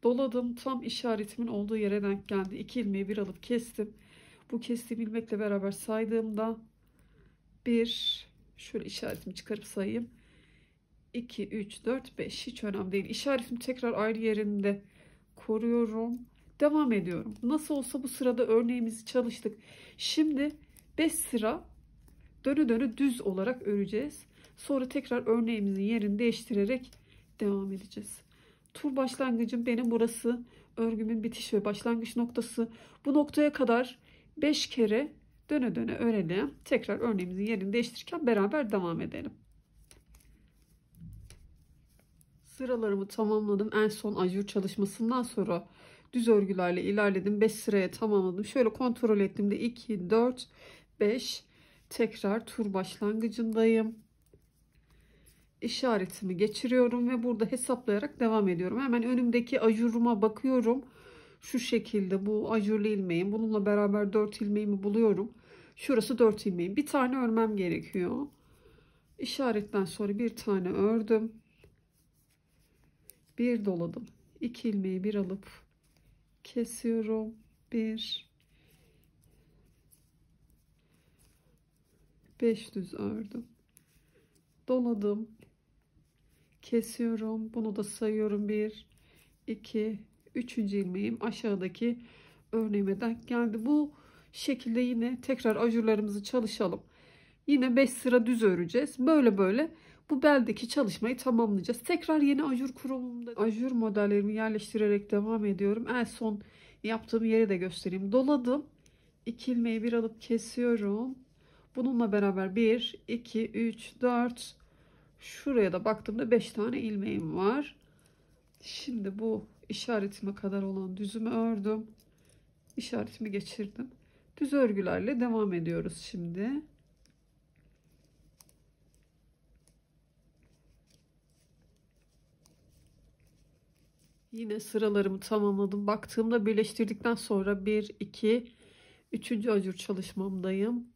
Doladım. Tam işaretimin olduğu yere denk geldi. 2 ilmeği bir alıp kestim. Bu kestiğim ilmekle beraber saydığımda 1, şöyle işaretimi çıkarıp sayayım. 2, 3, 4, 5 hiç önemli değil. İşaretimi tekrar ayrı yerinde koruyorum. Devam ediyorum. Nasıl olsa bu sırada örneğimizi çalıştık. Şimdi 5 sıra dönü dönü düz olarak öreceğiz. Sonra tekrar örneğimizin yerini değiştirerek devam edeceğiz. Tur başlangıcım benim burası. Örgümün bitiş ve başlangıç noktası. Bu noktaya kadar 5 kere döne döne örelim. Tekrar örneğimizin yerini değiştirirken beraber devam edelim. Sıralarımı tamamladım. En son ajur çalışmasından sonra düz örgülerle ilerledim. 5 sıraya tamamladım. Şöyle kontrol ettiğimde 2, 4, 5. Tekrar tur başlangıcındayım. İşaretimi geçiriyorum ve burada hesaplayarak devam ediyorum. Hemen önümdeki ajuruma bakıyorum. Şu şekilde bu ajurlu ilmeğim. Bununla beraber 4 ilmeğimi buluyorum. Şurası 4 ilmeğim. Bir tane örmem gerekiyor. İşaretten sonra bir tane ördüm. Bir doladım. 2 ilmeği bir alıp kesiyorum. 1, 5 düz ördüm. Doladım. Kesiyorum. Bunu da sayıyorum. 1, 2, 3. ilmeğim aşağıdaki örneğime denk geldi. Bu şekilde yine tekrar ajurlarımızı çalışalım. Yine 5 sıra düz öreceğiz. Böyle böyle bu beldeki çalışmayı tamamlayacağız. Tekrar yeni ajur kurulumunda ajur modellerimi yerleştirerek devam ediyorum. En son yaptığım yeri de göstereyim. Doladım. 2 ilmeği bir alıp kesiyorum. Bununla beraber 1, 2, 3, 4. Şuraya da baktığımda 5 tane ilmeğim var. Şimdi bu işaretime kadar olan düzümü ördüm. İşaretimi geçirdim. Düz örgülerle devam ediyoruz şimdi. Yine sıralarımı tamamladım. Baktığımda birleştirdikten sonra 1, 2, 3. ajur çalışmamdayım.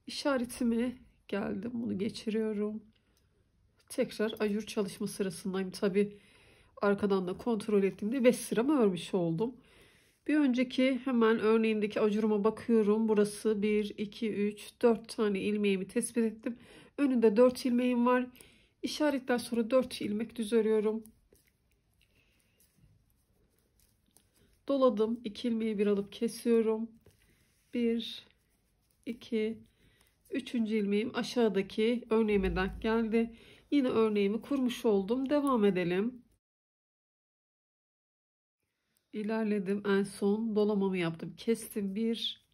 İşaretimi geldim. Bunu geçiriyorum. Tekrar ajur çalışma sırasındayım. Tabi arkadan da kontrol ettiğimde 5 sıramı örmüş oldum. Bir önceki hemen örneğimdeki ajuruma bakıyorum. Burası 1, 2, 3, 4 tane ilmeğimi tespit ettim. Önünde 4 ilmeğim var. İşaretten sonra 4 ilmek düz örüyorum. Doladım. 2 ilmeği bir alıp kesiyorum. 1, 2, 3. ilmeğim aşağıdaki örneğime denk geldi. Yine örneğimi kurmuş oldum. Devam edelim. İlerledim. En son dolamamı yaptım. Kestim. 1,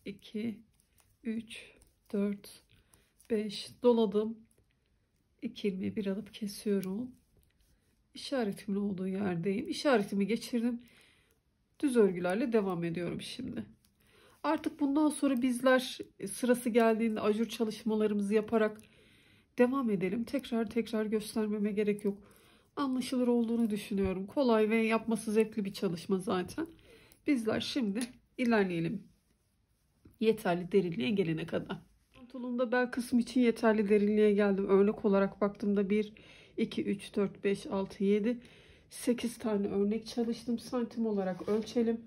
2, 3, 4, 5. Doladım. 2 ilmeği bir alıp kesiyorum. İşaretimin olduğu yerdeyim. İşaretimi geçirdim. Düz örgülerle devam ediyorum şimdi. Artık bundan sonra bizler sırası geldiğinde ajur çalışmalarımızı yaparak devam edelim. Tekrar göstermeme gerek yok. Anlaşılır olduğunu düşünüyorum. Kolay ve yapması zevkli bir çalışma zaten. Bizler şimdi ilerleyelim. Yeterli derinliğe gelene kadar. Pantolonda bel kısmı için yeterli derinliğe geldim. Örnek olarak baktığımda 1, 2, 3, 4, 5, 6, 7, 8 tane örnek çalıştım. Santim olarak ölçelim.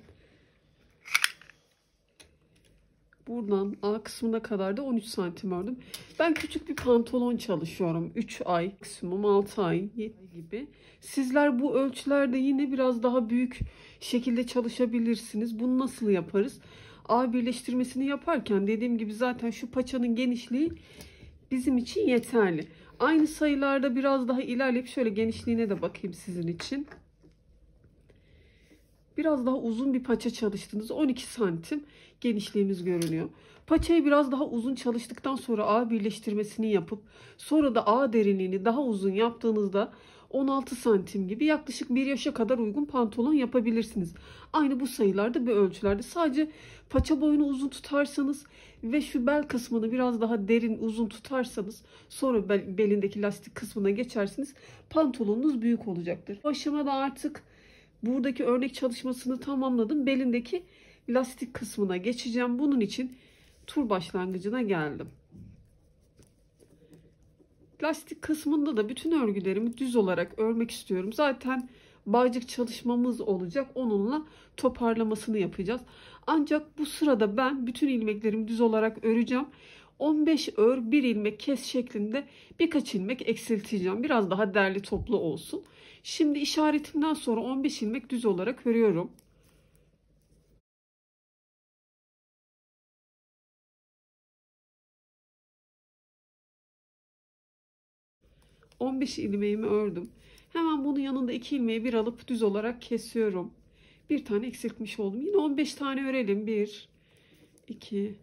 Buradan A kısmına kadar da 13 santim ördüm. Ben küçük bir pantolon çalışıyorum. 3 ay, maksimum 6 ay gibi. Sizler bu ölçülerde yine biraz daha büyük şekilde çalışabilirsiniz. Bunu nasıl yaparız? A birleştirmesini yaparken dediğim gibi zaten şu paçanın genişliği bizim için yeterli. Aynı sayılarda biraz daha ilerleyip şöyle genişliğine de bakayım sizin için. Biraz daha uzun bir paça çalıştığınızda 12 santim genişliğimiz görünüyor. Paçayı biraz daha uzun çalıştıktan sonra ağ birleştirmesini yapıp sonra da ağ derinliğini daha uzun yaptığınızda 16 santim gibi yaklaşık 1 yaşa kadar uygun pantolon yapabilirsiniz. Aynı bu sayılarda ve ölçülerde. Sadece paça boyunu uzun tutarsanız ve şu bel kısmını biraz daha derin uzun tutarsanız sonra belindeki lastik kısmına geçersiniz. Pantolonunuz büyük olacaktır. Bu aşamada artık buradaki örnek çalışmasını tamamladım. Belindeki lastik kısmına geçeceğim. Bunun için tur başlangıcına geldim. Lastik kısmında da bütün örgülerimi düz olarak örmek istiyorum. Zaten bağcık çalışmamız olacak. Onunla toparlamasını yapacağız. Ancak bu sırada ben bütün ilmeklerimi düz olarak öreceğim. 15 ör, 1 ilmek kes şeklinde birkaç ilmek eksilteceğim. Biraz daha derli toplu olsun. Şimdi işaretimden sonra 15 ilmek düz olarak örüyorum. 15 ilmeğimi ördüm. Hemen bunun yanında 2 ilmeği bir alıp düz olarak kesiyorum. Bir tane eksiltmiş oldum. Yine 15 tane örelim. 1, 2,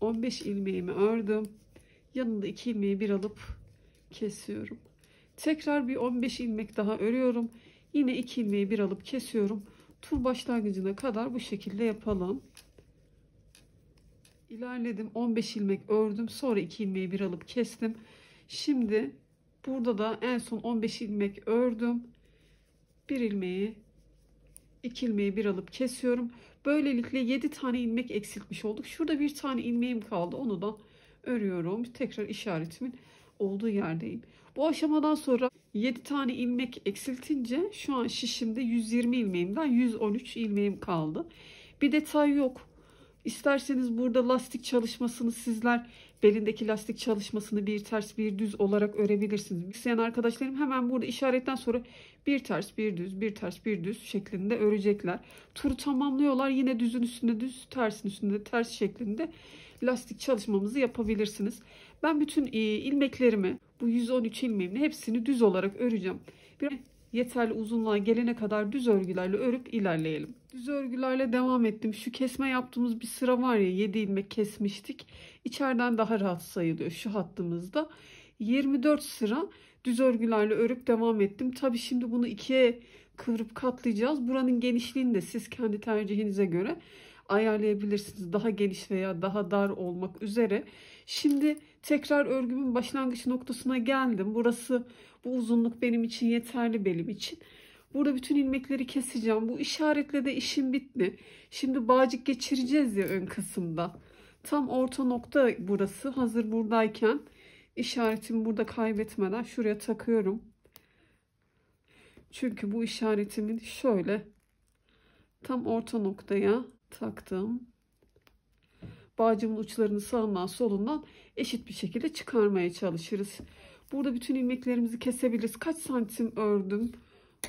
15 ilmeğimi ördüm. Yanında 2 ilmeği bir alıp kesiyorum. Tekrar bir 15 ilmek daha örüyorum. Yine 2 ilmeği bir alıp kesiyorum. Tur başlangıcına kadar bu şekilde yapalım. İlerledim. 15 ilmek ördüm. Sonra 2 ilmeği bir alıp kestim. Şimdi burada da en son 15 ilmek ördüm. Bir ilmeği, 2 ilmeği bir alıp kesiyorum. Böylelikle 7 tane ilmek eksiltmiş olduk. Şurada bir tane ilmeğim kaldı. Onu da örüyorum. Tekrar işaretimin olduğu yerdeyim. Bu aşamadan sonra 7 tane ilmek eksiltince şu an şişimde 120 ilmeğimden 113 ilmeğim kaldı. Bir detay yok. İsterseniz burada lastik çalışmasını sizler belindeki lastik çalışmasını bir ters bir düz olarak örebilirsiniz. İsteyen arkadaşlarım hemen burada işaretten sonra bir ters bir düz bir ters bir düz şeklinde örecekler. Turu tamamlıyorlar. Yine düzün üstünde düz, tersin üstünde ters şeklinde lastik çalışmamızı yapabilirsiniz. Ben bütün ilmeklerimi bu 113 ilmeğimle hepsini düz olarak öreceğim. Bir yeterli uzunluğa gelene kadar düz örgülerle örüp ilerleyelim. Düz örgülerle devam ettim. Şu kesme yaptığımız bir sıra var ya, 7 ilmek kesmiştik. İçeriden daha rahat sayılıyor şu hattımızda. 24 sıra düz örgülerle örüp devam ettim. Tabi şimdi bunu ikiye kıvırıp katlayacağız. Buranın genişliğini de siz kendi tercihinize göre ayarlayabilirsiniz. Daha geniş veya daha dar olmak üzere. Şimdi tekrar örgümün başlangıç noktasına geldim. Burası, bu uzunluk benim için yeterli, benim için. Burada bütün ilmekleri keseceğim. Bu işaretle de işim bitti. Şimdi bağcık geçireceğiz ya ön kısımda. Tam orta nokta burası. Hazır buradayken işaretimi burada kaybetmeden şuraya takıyorum. Çünkü bu işaretimin şöyle tam orta noktaya taktım. Bağcığımın uçlarını sağından solundan eşit bir şekilde çıkarmaya çalışırız. Burada bütün ilmeklerimizi kesebiliriz. Kaç santim ördüm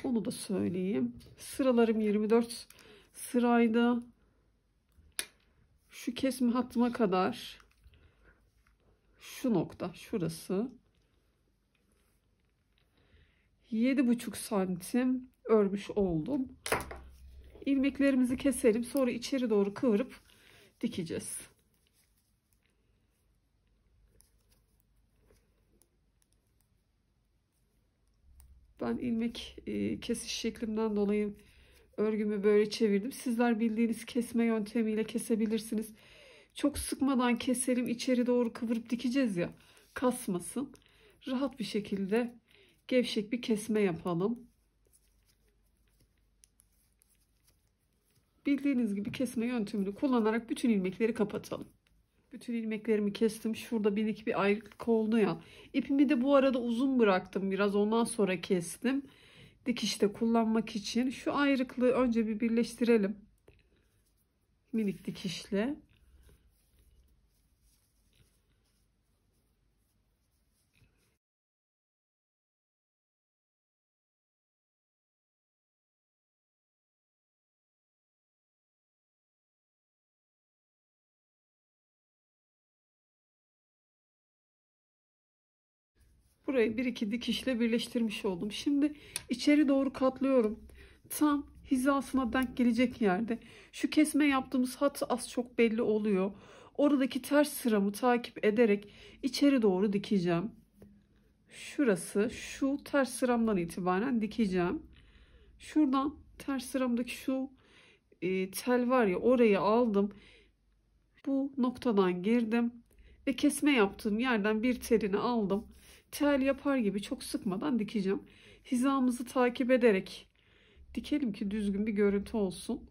onu da söyleyeyim. Sıralarım 24 sıraydı. Şu kesme hattıma kadar şu nokta şurası 7,5 santim örmüş oldum. İlmeklerimizi keselim. Sonra içeri doğru kıvırıp dikeceğiz. Ben ilmek kesiş şeklimden dolayı örgümü böyle çevirdim. Sizler bildiğiniz kesme yöntemiyle kesebilirsiniz. Çok sıkmadan keselim. İçeri doğru kıvırıp dikeceğiz ya. Kasmasın. Rahat bir şekilde gevşek bir kesme yapalım. Bildiğiniz gibi kesme yöntemini kullanarak bütün ilmekleri kapatalım. Bütün ilmeklerimi kestim. Şurada minik bir ayrıklık oldu ya. İpimi de bu arada uzun bıraktım. Biraz ondan sonra kestim. Dikişte kullanmak için. Şu ayrıklığı önce bir birleştirelim. Minik dikişle. Burayı bir iki dikişle birleştirmiş oldum. Şimdi içeri doğru katlıyorum. Tam hizasına denk gelecek yerde. Şu kesme yaptığımız hat az çok belli oluyor. Oradaki ters sıramı takip ederek içeri doğru dikeceğim. Şurası, şu ters sıramdan itibaren dikeceğim. Şuradan ters sıramdaki şu tel var ya, orayı aldım. Bu noktadan girdim ve kesme yaptığım yerden bir telini aldım. Tel yapar gibi çok sıkmadan dikeceğim. Hizamızı takip ederek dikelim ki düzgün bir görüntü olsun.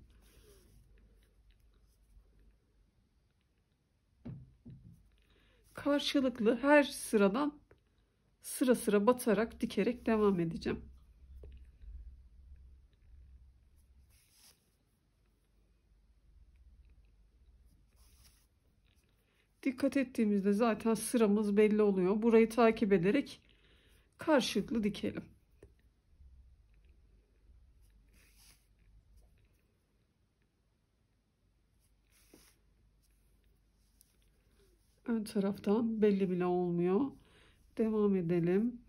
Karşılıklı her sıradan sıra sıra batarak dikerek devam edeceğim. Dikkat ettiğimizde zaten sıramız belli oluyor. Burayı takip ederek karşılıklı dikelim. Ön taraftan belli bile olmuyor. Devam edelim.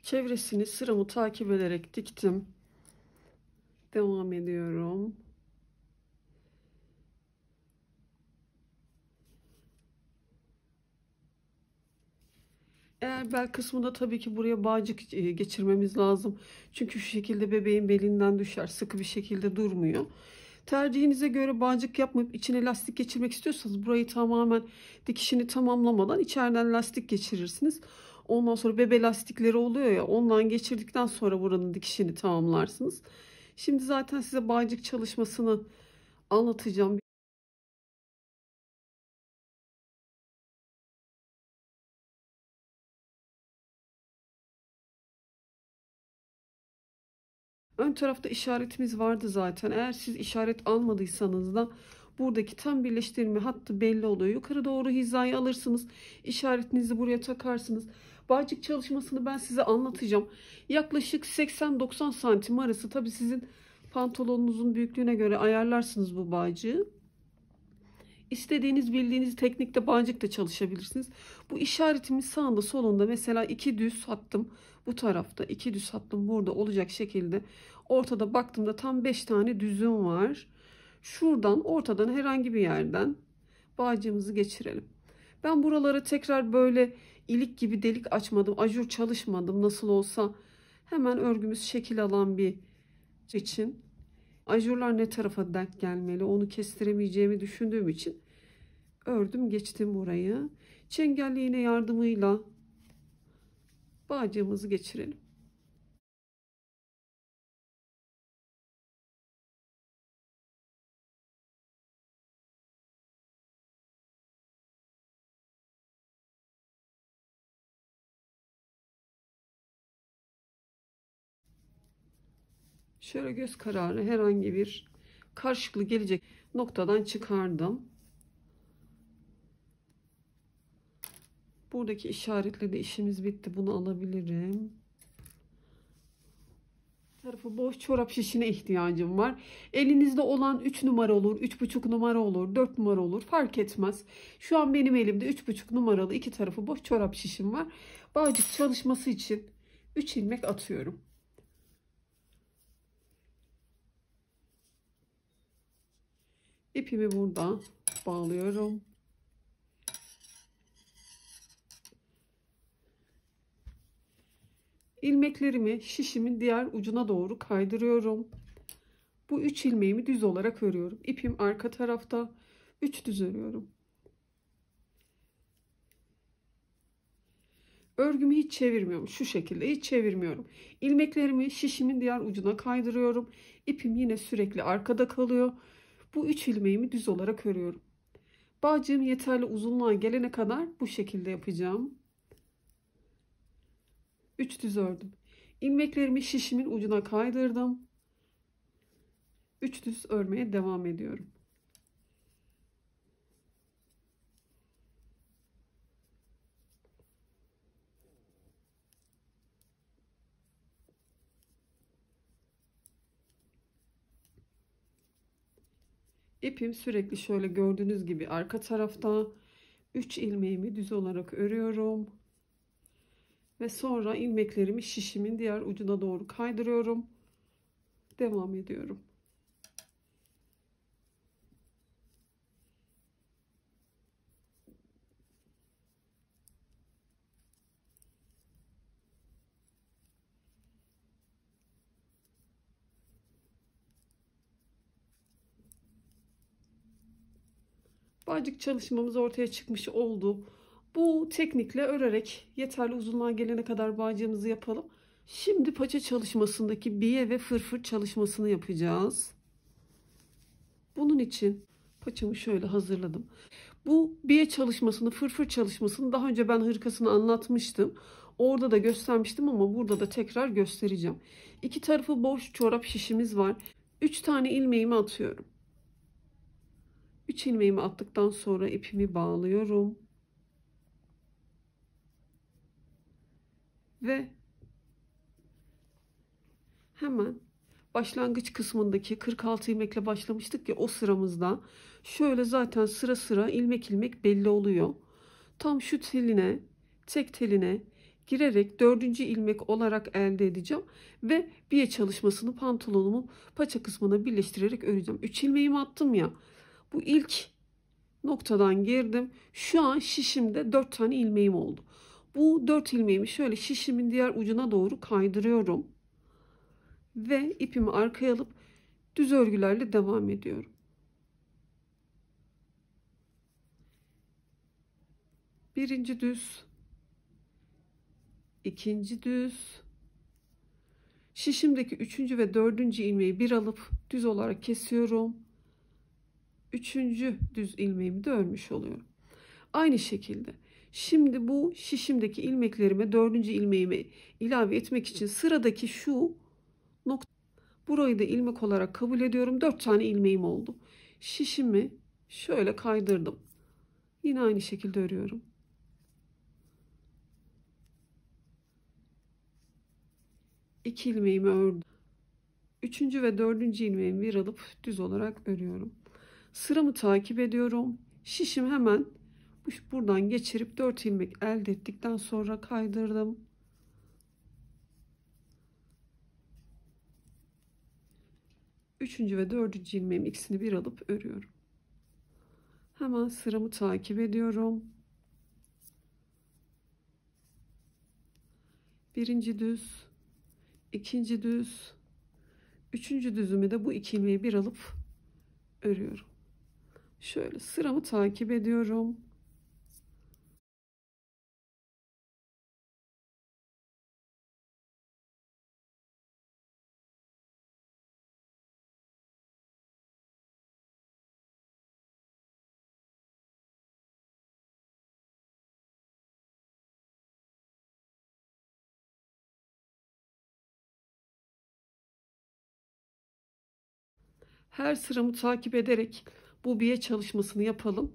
Çevresini sıramı takip ederek diktim. Devam ediyorum. Eğer bel kısmında tabii ki buraya bağcık geçirmemiz lazım. Çünkü şu şekilde bebeğin belinden düşer. Sıkı bir şekilde durmuyor. Tercihinize göre bağcık yapmayıp içine lastik geçirmek istiyorsanız burayı tamamen dikişini tamamlamadan içeriden lastik geçirirsiniz. Ondan sonra bebe lastikleri oluyor ya, ondan geçirdikten sonra buranın dikişini tamamlarsınız. Şimdi zaten size bağcık çalışmasını anlatacağım. Ön tarafta işaretimiz vardı zaten. Eğer siz işaret almadıysanız da buradaki tam birleştirme hattı belli oluyor. Yukarı doğru hizayı alırsınız. İşaretinizi buraya takarsınız. Bağcık çalışmasını ben size anlatacağım. Yaklaşık 80-90 santim arası. Tabii sizin pantolonunuzun büyüklüğüne göre ayarlarsınız bu bağcığı. İstediğiniz, bildiğiniz teknikte bağcıkta çalışabilirsiniz. Bu işaretimin sağında solunda mesela iki düz hattım bu tarafta, iki düz hattım burada olacak şekilde ortada baktığımda tam 5 tane düzüm var. Şuradan ortadan herhangi bir yerden bağcığımızı geçirelim. Ben buralara tekrar böyle ilik gibi delik açmadım, ajur çalışmadım. Nasıl olsa hemen örgümüz şekil alan bir için ajurlar ne tarafa denk gelmeli onu kestiremeyeceğimi düşündüğüm için ördüm geçtim burayı. Çengelli iğne yardımıyla bağcığımızı geçirelim. Şöyle göz kararı herhangi bir karşılıklı gelecek noktadan çıkardım. Buradaki işaretle de işimiz bitti. Bunu alabilirim. Tarafı boş çorap şişine ihtiyacım var. Elinizde olan 3 numara olur, 3,5 numara olur, 4 numara olur. Fark etmez. Şu an benim elimde 3,5 numaralı iki tarafı boş çorap şişim var. Bağcık çalışması için 3 ilmek atıyorum. İpimi burada bağlıyorum. İlmeklerimi şişimin diğer ucuna doğru kaydırıyorum. Bu 3 ilmeğimi düz olarak örüyorum. İpim arka tarafta. 3 düz örüyorum. Örgümü hiç çevirmiyorum. Şu şekilde hiç çevirmiyorum. İlmeklerimi şişimin diğer ucuna kaydırıyorum. İpim yine sürekli arkada kalıyor. Bu 3 ilmeğimi düz olarak örüyorum. Bağcığım yeterli uzunluğa gelene kadar bu şekilde yapacağım. 3 düz ördüm. İlmeklerimi şişimin ucuna kaydırdım. 3 düz örmeye devam ediyorum. İpim sürekli şöyle gördüğünüz gibi arka tarafta. 3 ilmeğimi düz olarak örüyorum. Ve sonra ilmeklerimi şişimin diğer ucuna doğru kaydırıyorum. Devam ediyorum. Bağcık çalışmamız ortaya çıkmış oldu. Bu teknikle örerek yeterli uzunluğa gelene kadar bağcığımızı yapalım. Şimdi paça çalışmasındaki biye ve fırfır çalışmasını yapacağız. Bunun için paçamı şöyle hazırladım. Bu biye çalışmasını, fırfır çalışmasını daha önce ben hırkasını anlatmıştım. Orada da göstermiştim ama burada da tekrar göstereceğim. İki tarafı boş çorap şişimiz var. 3 tane ilmeğimi atıyorum. 3 ilmeğimi attıktan sonra ipimi bağlıyorum. Ve hemen başlangıç kısmındaki 46 ilmekle başlamıştık ya, o sıramızda şöyle zaten sıra sıra ilmek ilmek belli oluyor. Tam şu teline, tek teline girerek 4. ilmek olarak elde edeceğim ve biye çalışmasını pantolonumun paça kısmına birleştirerek öreceğim. 3 ilmeğimi attım ya, bu ilk noktadan girdim. Şu an şişimde 4 tane ilmeğim oldu. Bu 4 ilmeğimi şöyle şişimin diğer ucuna doğru kaydırıyorum ve ipimi arkaya alıp düz örgülerle devam ediyorum. Birinci düz, ikinci düz, şişimdeki 3. ve 4. ilmeği bir alıp düz olarak kesiyorum. 3. düz ilmeğimi de örmüş oluyorum. Aynı şekilde şimdi bu şişimdeki ilmeklerime 4. ilmeğimi ilave etmek için sıradaki şu nokta, burayı da ilmek olarak kabul ediyorum. 4 tane ilmeğim oldu. Şişimi şöyle kaydırdım. Yine aynı şekilde örüyorum. İki ilmeğimi ördüm. 3. ve 4. ilmeğimi bir alıp düz olarak örüyorum. Sıramı takip ediyorum. Şişim hemen buradan geçirip 4 ilmek elde ettikten sonra kaydırdım. Üçüncü ve 4. ilmeğim, ikisini bir alıp örüyorum. Hemen sıramı takip ediyorum. Birinci düz, ikinci düz, 3. düzümü de bu 2 ilmeği bir alıp örüyorum. Şöyle sıramı takip ediyorum. Her sıramı takip ederek bu biye çalışmasını yapalım.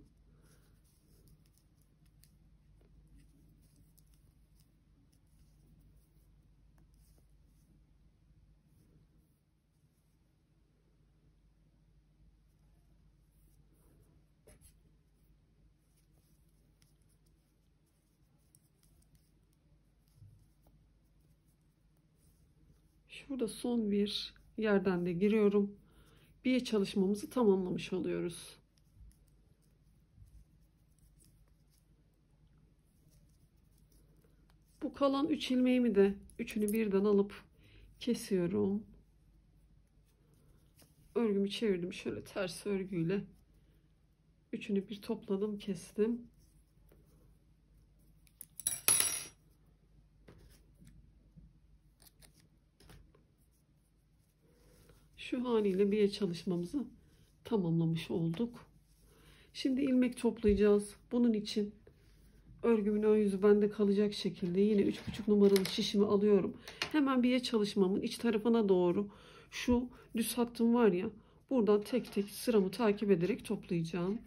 Şurada son bir yerden de giriyorum. Biye çalışmamızı tamamlamış oluyoruz. Bu kalan 3 ilmeğimi de üçünü birden alıp kesiyorum. Örgümü çevirdim şöyle ters örgüyle. Üçünü bir topladım, kestim. Şu haliyle biye çalışmamızı tamamlamış olduk. Şimdi ilmek toplayacağız. Bunun için örgümün ön yüzü bende kalacak şekilde yine 3,5 numaralı şişimi alıyorum. Hemen biye çalışmamın iç tarafına doğru şu düz hattım var ya, buradan tek tek sıramı takip ederek toplayacağım.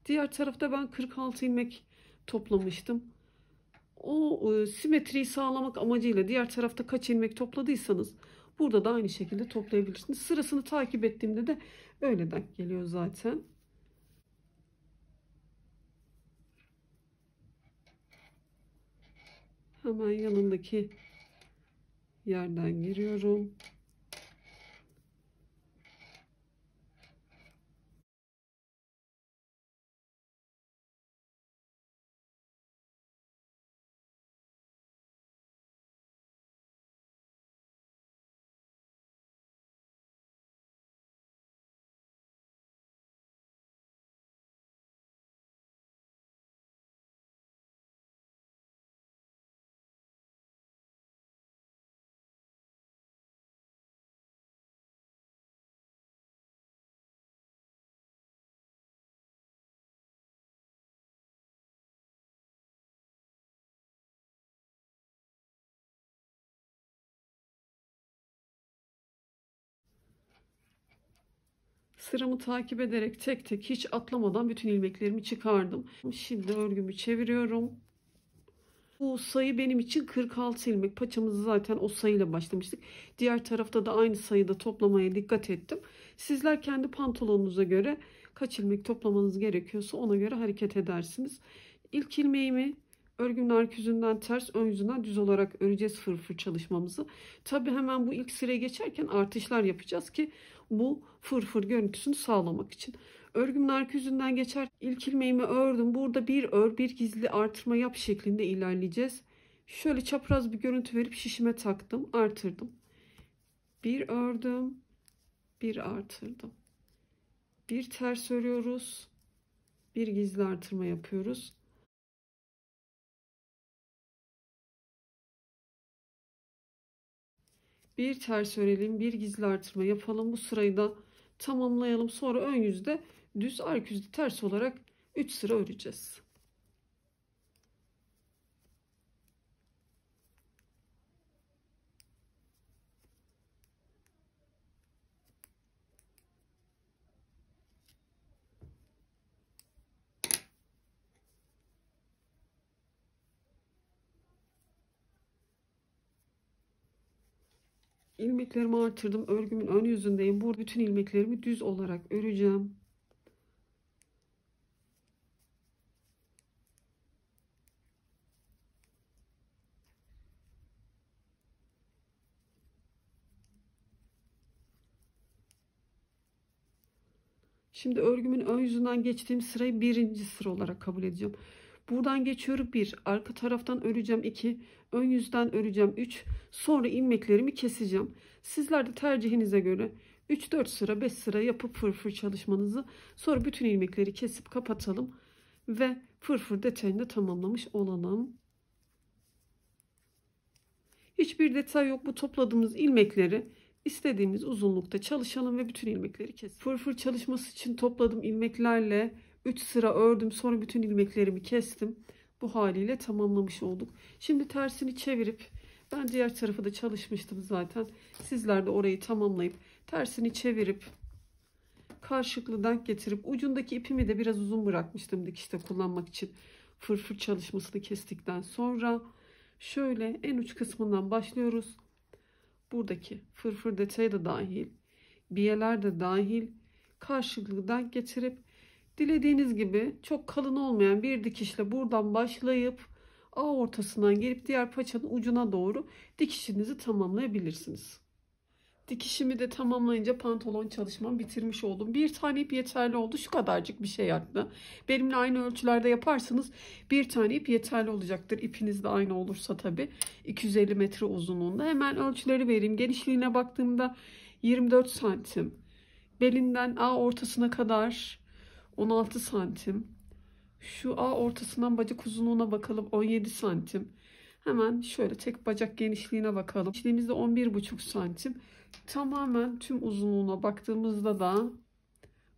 Diğer tarafta ben 46 ilmek toplamıştım. O simetriyi sağlamak amacıyla diğer tarafta kaç ilmek topladıysanız burada da aynı şekilde toplayabilirsiniz. Sırasını takip ettiğimde de öyle denk geliyor zaten. Hemen yanındaki yerden giriyorum. Sıramı takip ederek tek tek hiç atlamadan bütün ilmeklerimi çıkardım. Şimdi örgümü çeviriyorum. Bu sayı benim için 46 ilmek. Paçamızı zaten o sayıyla başlamıştık. Diğer tarafta da aynı sayıda toplamaya dikkat ettim. Sizler kendi pantolonunuza göre kaç ilmek toplamanız gerekiyorsa ona göre hareket edersiniz. İlk ilmeğimi örgümün arka yüzünden ters, ön yüzünden düz olarak öreceğiz fırfır çalışmamızı. Tabi hemen bu ilk sıraya geçerken artışlar yapacağız ki bu fırfır görüntüsünü sağlamak için. Örgümün arka yüzünden geçer. İlk ilmeğimi ördüm. Burada bir ör, bir gizli artırma yap şeklinde ilerleyeceğiz. Şöyle çapraz bir görüntü verip şişime taktım, artırdım. Bir ördüm, bir artırdım. Bir ters örüyoruz. Bir gizli artırma yapıyoruz. Bir ters örelim, bir gizli artırma yapalım. Bu sırayı da tamamlayalım. Sonra ön yüzde düz, arka yüzde ters olarak 3 sıra öreceğiz. İlmeklerimi artırdım. Örgümün ön yüzündeyim. Burada bütün ilmeklerimi düz olarak öreceğim. Şimdi örgümün ön yüzünden geçtiğim sırayı birinci sıra olarak kabul edeceğim. Buradan geçiyorum 1. Arka taraftan öreceğim 2. Ön yüzden öreceğim 3. Sonra ilmeklerimi keseceğim. Sizler de tercihinize göre 3-4 sıra 5 sıra yapıp fırfır çalışmanızı, sonra bütün ilmekleri kesip kapatalım ve fırfır detayını da tamamlamış olalım. Hiçbir detay yok. Bu topladığımız ilmekleri istediğimiz uzunlukta çalışalım ve bütün ilmekleri kesin. Fırfır çalışması için topladığım ilmeklerle 3 sıra ördüm. Sonra bütün ilmeklerimi kestim. Bu haliyle tamamlamış olduk. Şimdi tersini çevirip, ben diğer tarafı da çalışmıştım zaten. Sizler de orayı tamamlayıp tersini çevirip karşılıklı denk getirip ucundaki ipimi de biraz uzun bırakmıştım dikişte kullanmak için. Fırfır çalışmasını kestikten sonra şöyle en uç kısmından başlıyoruz. Buradaki fırfır detayı da dahil, biyeler de dahil karşılıklı denk getirip dilediğiniz gibi çok kalın olmayan bir dikişle buradan başlayıp ortasından gelip diğer paçanın ucuna doğru dikişinizi tamamlayabilirsiniz. Dikişimi de tamamlayınca pantolon çalışmamı bitirmiş oldum. Bir tane ip yeterli oldu. Şu kadarcık bir şey yaptı. Benimle aynı ölçülerde yaparsanız bir tane ip yeterli olacaktır. İpiniz de aynı olursa tabii. 250 metre uzunluğunda. Hemen ölçüleri vereyim. Genişliğine baktığımda 24 santim. Belinden ortasına kadar 16 santim. Şu ortasından bacak uzunluğuna bakalım, 17 santim. Hemen şöyle tek bacak genişliğine bakalım. Genişliğimiz de 11,5 santim. Tamamen tüm uzunluğuna baktığımızda da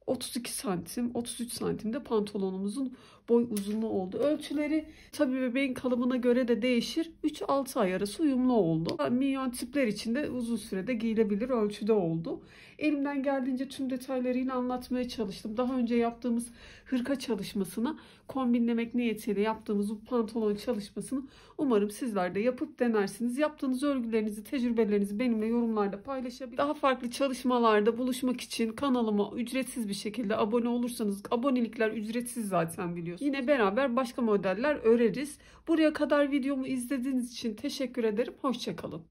32 santim, 33 santimde pantolonumuzun boy uzunluğu oldu. Ölçüleri tabii bebeğin kalıbına göre de değişir. 3-6 ay arası uyumlu oldu. Minyon tipler için de uzun sürede giyilebilir ölçüde oldu. Elimden geldiğince tüm detaylarıyla anlatmaya çalıştım. Daha önce yaptığımız hırka çalışmasına kombinlemek niyetiyle yaptığımız bu pantolon çalışmasını umarım sizler de yapıp denersiniz. Yaptığınız örgülerinizi, tecrübelerinizi benimle yorumlarda paylaşabilirsiniz. Daha farklı çalışmalarda buluşmak için kanalıma ücretsiz bir şekilde abone olursanız, abonelikler ücretsiz zaten biliyorsunuz. Yine beraber başka modeller öreriz. Buraya kadar videomu izlediğiniz için teşekkür ederim. Hoşça kalın.